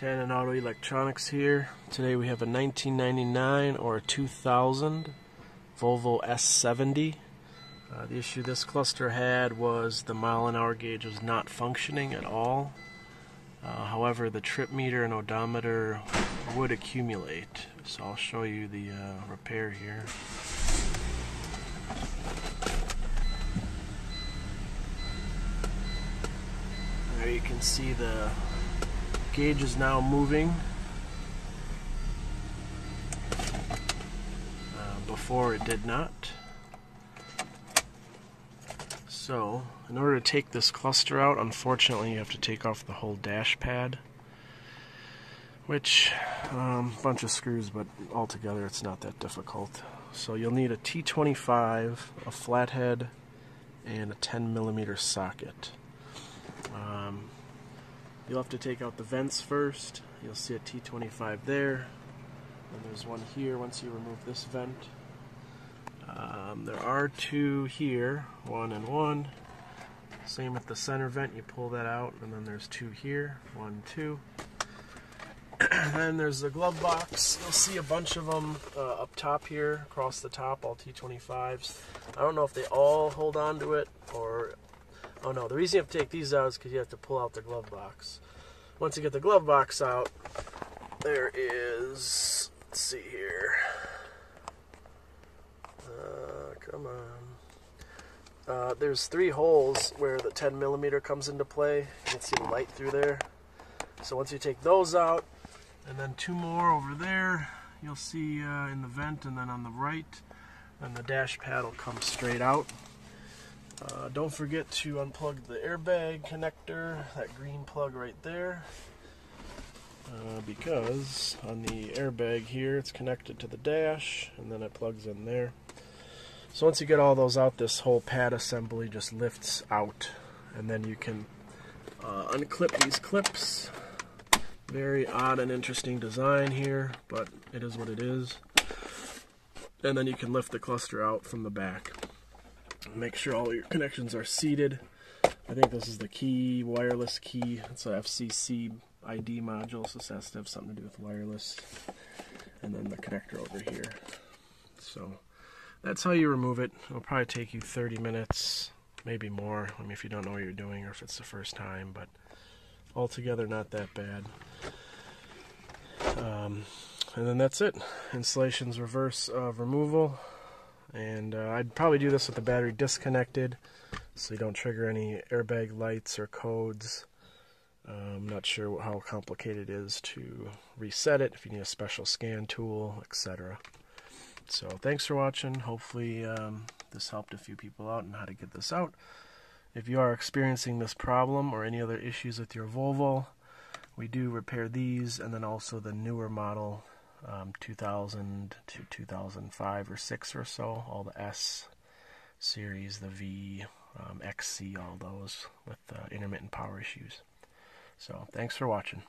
Tanin Auto Electronix here. Today we have a 1999 or a 2000 Volvo S70. The issue this cluster had was the mile-an-hour gauge was not functioning at all. However, the trip meter and odometer would accumulate. So I'll show you the repair here. There you can see the gauge is now moving. Before it did not. So, in order to take this cluster out, unfortunately you have to take off the whole dash pad, which, a bunch of screws, but altogether it's not that difficult. So you'll need a T25, a flathead, and a 10mm socket. You'll have to take out the vents first. You'll see a T25 there, and there's one here once you remove this vent. There are two here, one and one. Same with the center vent, you pull that out, and then there's two here, one, two. And then there's the glove box. You'll see a bunch of them up top here, across the top, all T25s. I don't know if they all hold on to it, or... Oh no, the reason you have to take these out is because you have to pull out the glove box. Once you get the glove box out, there is... Let's see here. Come on. There's three holes where the 10mm comes into play. You can see the light through there. So once you take those out, and then two more over there, you'll see in the vent, and then on the right, and the dash pad will come straight out. Don't forget to unplug the airbag connector, that green plug right there, because on the airbag here it's connected to the dash, and then it plugs in there. So once you get all those out, this whole pad assembly just lifts out, and then you can unclip these clips. Very odd and interesting design here, but it is what it is. And then you can lift the cluster out from the back. Make sure all your connections are seated. I think this is the key, wireless key. It's a FCC ID module, so this has to have something to do with wireless. And then the connector over here. So that's how you remove it. It'll probably take you 30 minutes, maybe more. I mean, if you don't know what you're doing or if it's the first time, but altogether not that bad. And then that's it. Installation's reverse removal. And I'd probably do this with the battery disconnected so you don't trigger any airbag lights or codes. I'm not sure how complicated it is to reset it, if you need a special scan tool, etc. So thanks for watching. Hopefully this helped a few people out on how to get this out. If you are experiencing this problem or any other issues with your Volvo, we do repair these, and then also the newer model 2000 to 2005 or 6 or so, all the S series, the V, XC, all those with intermittent power issues. So thanks for watching.